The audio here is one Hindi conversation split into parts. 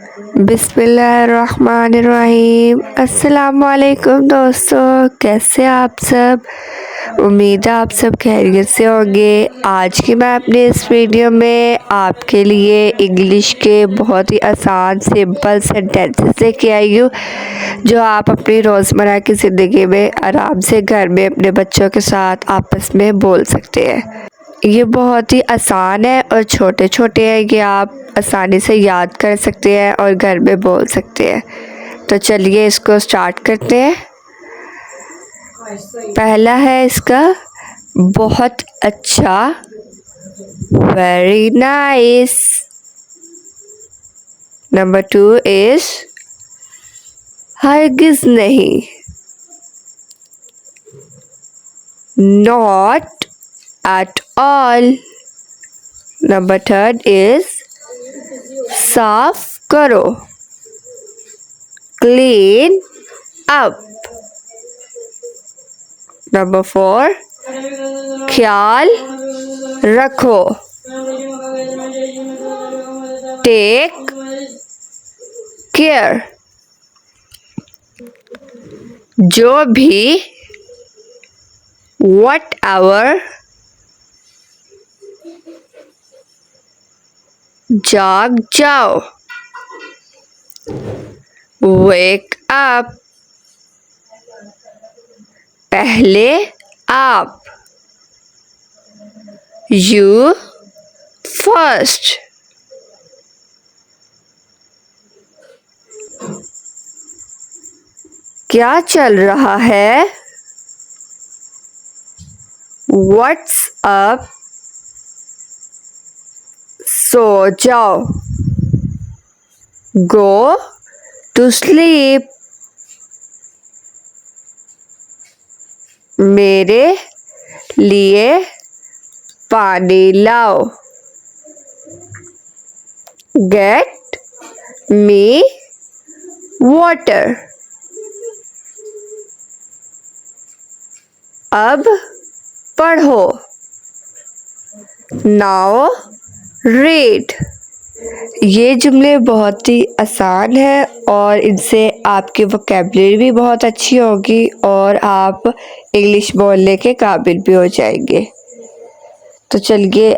बिस्मिल्लाहिर्रहमानिर्रहीम। अस्सलामुअलैकुम दोस्तों, कैसे आप सब। उम्मीद है आप सब खैरियत से होंगे। आज की मैं अपने इस वीडियो में आपके लिए इंग्लिश के बहुत ही आसान सिंपल सेंटेंसेस लेके आई हूँ जो आप अपनी रोज़मर्रा की ज़िंदगी में आराम से घर में अपने बच्चों के साथ आपस में बोल सकते हैं। ये बहुत ही आसान है और छोटे छोटे हैं, ये आप आसानी से याद कर सकते हैं और घर में बोल सकते हैं। तो चलिए इसको स्टार्ट करते हैं। पहला है इसका बहुत अच्छा, वेरी नाइस। नंबर 2 इज हरगिज नहीं, not at all. Number 3 is साफ करो, clean up. Number 4 ख्याल रखो, take care. जो भी, whatever. जाग जाओ, wake up. पहले आप, you first. क्या चल रहा है, what's up. सो जाओ, go to sleep. मेरे लिए पानी लाओ, get me water. अब पढ़ो, now read. ये जुमले बहुत ही आसान है और इनसे आपकी वोकैबुलरी भी बहुत अच्छी होगी और आप इंग्लिश बोलने के काबिल भी हो जाएंगे। तो चलिए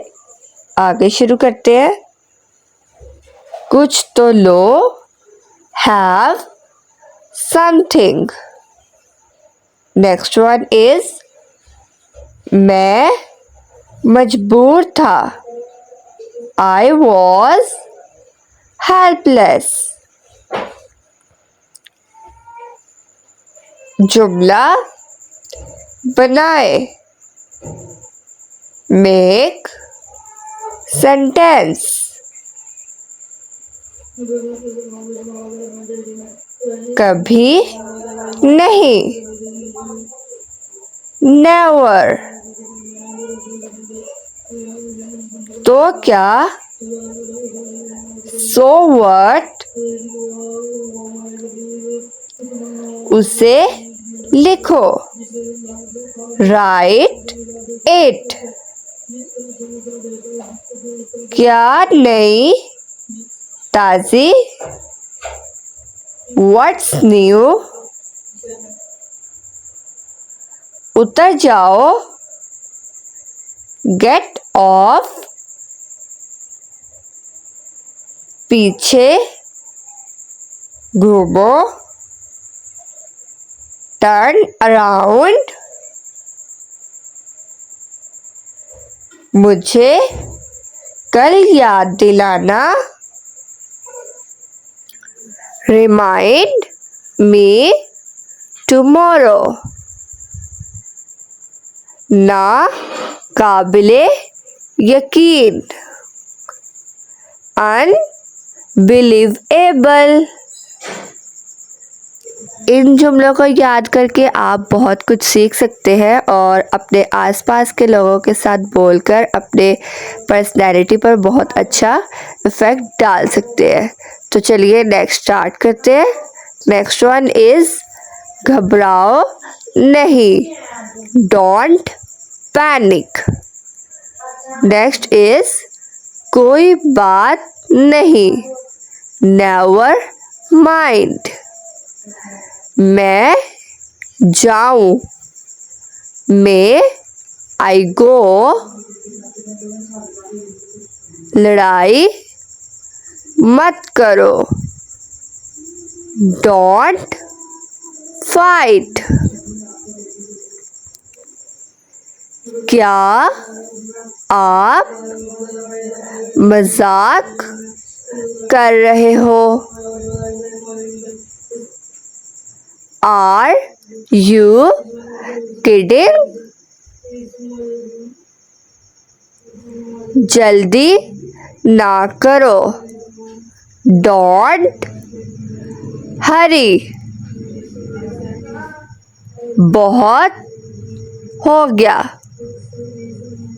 आगे शुरू करते हैं। कुछ तो लो, have something. Next one is मैं मजबूर था, I was helpless. जुमला बनाए, make sentence. कभी नहीं, never. तो क्या, so what. उसे लिखो, write it. क्या नई ताज़ी, what's new. उतर जाओ, get off. पीछे घूमो, टर्न अराउंड. मुझे कल याद दिलाना, रिमाइंड मी टुमारो. ना काबिले यकीन, अनबिलीवेबल. इन जुमलों को याद करके आप बहुत कुछ सीख सकते हैं और अपने आसपास के लोगों के साथ बोलकर अपने पर्सनैलिटी पर बहुत अच्छा इफ़ेक्ट डाल सकते हैं। तो चलिए नेक्स्ट स्टार्ट करते हैं। नेक्स्ट वन इज़ घबराओ नहीं, डोंट पैनिक. नेक्स्ट इज़ कोई बात नहीं, नेवर माइंड। मैं जाऊं, मे आई गो। लड़ाई मत करो, डोंट फाइट। क्या आप मजाक कर रहे हो? Are you kidding? जल्दी ना करो, डोंट हरी। बहुत हो गया,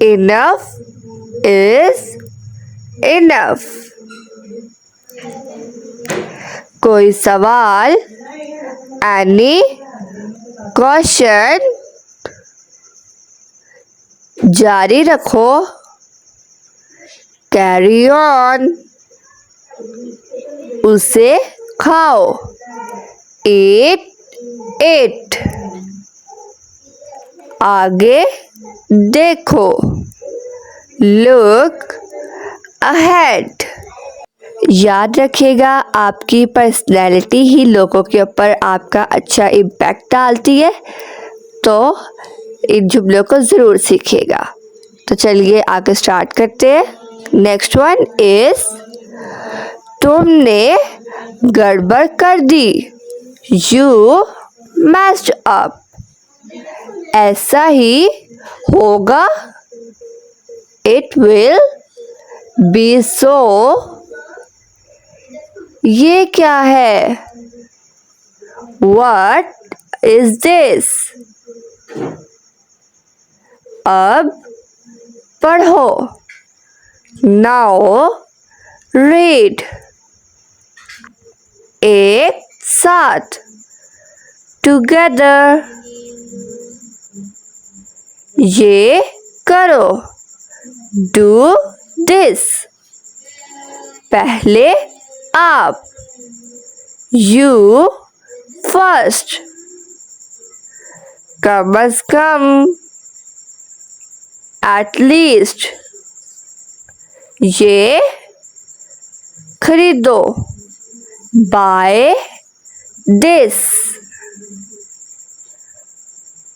इनफ इज इनफ। कोई सवाल? Any question? जारी रखो, कैरी ऑन। उसे खाओ, ईट। आगे देखो, लुक अहेड। याद रखिएगा, आपकी पर्सनैलिटी ही लोगों के ऊपर आपका अच्छा इम्पैक्ट डालती है, तो इन जुमलों को ज़रूर सीखिएगा। तो चलिए आगे स्टार्ट करते हैं। नेक्स्ट वन इज तुमने गड़बड़ कर दी, यू मैस्ड अप। ऐसा ही होगा, इट विल बी सो। ये क्या है? What is this? अब पढ़ो, नाउ रीड। एक साथ, टुगेदर। ये करो, डू दिस। पहले आप, you first. Come as come, at least. ये खरीदो, बाय दिस।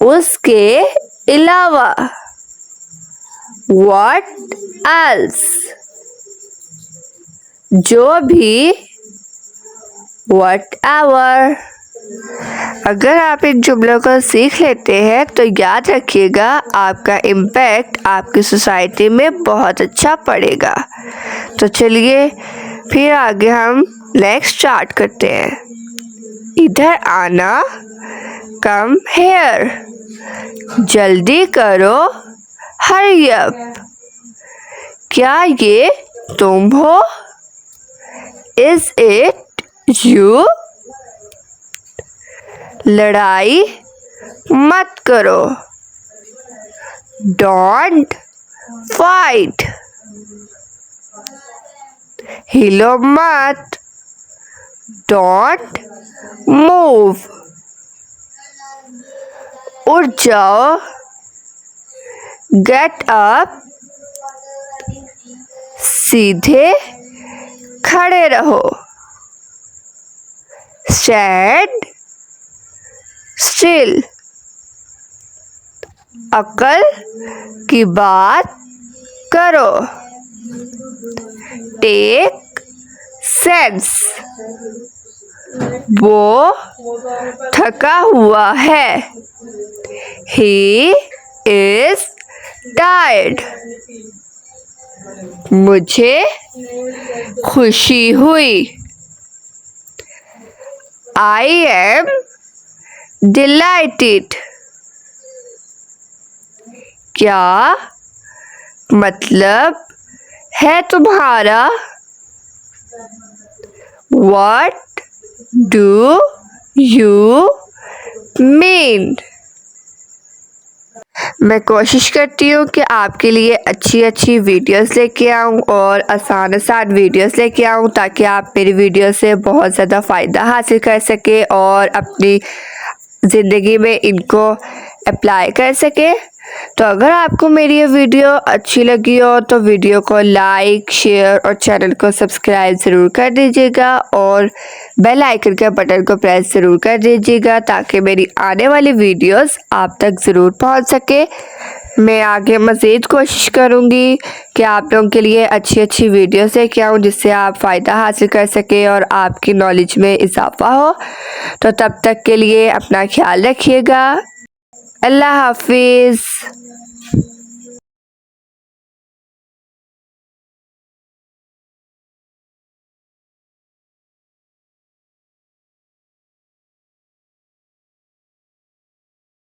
उसके अलावा, व्हाट एल्स। जो भी, व्हाट एवर। अगर आप इन जुमलों को सीख लेते हैं तो याद रखिएगा, आपका इम्पैक्ट आपकी सोसाइटी में बहुत अच्छा पड़ेगा। तो चलिए फिर आगे हम नेक्स्ट स्टार्ट करते हैं। इधर आना, कम हेयर। जल्दी करो, हरी अप। क्या ये तुम हो? Is it you? लड़ाई मत करो, डोंट फाइट। हिलो मत, डोंट मूव। उठ जाओ, गेट अप। सीधे खड़े रहो, स्टैंड स्टिल। अक्ल की बात करो, टेक सेंस। वो थका हुआ है, ही इज टायर्ड। मुझे खुशी हुई, आई एम डिलाइटेड। क्या मतलब है तुम्हारा? What do you mean? मैं कोशिश करती हूँ कि आपके लिए अच्छी अच्छी वीडियोस लेके आऊँ और आसान वीडियोस लेके आऊँ ताकि आप मेरी वीडियो से बहुत ज़्यादा फ़ायदा हासिल कर सके और अपनी ज़िंदगी में इनको अप्लाई कर सके। तो अगर आपको मेरी ये वीडियो अच्छी लगी हो तो वीडियो को लाइक, शेयर और चैनल को सब्सक्राइब ज़रूर कर दीजिएगा और बेल आइकन के बटन को प्रेस ज़रूर कर दीजिएगा ताकि मेरी आने वाली वीडियोस आप तक ज़रूर पहुंच सके। मैं आगे मज़ीद कोशिश करूंगी कि आप लोगों के लिए अच्छी अच्छी वीडियोस लेके आऊँ जिससे आप फ़ायदा हासिल कर सके और आपकी नॉलेज में इजाफ़ा हो। तो तब तक के लिए अपना ख्याल रखिएगा। अल्लाह हाफिज़।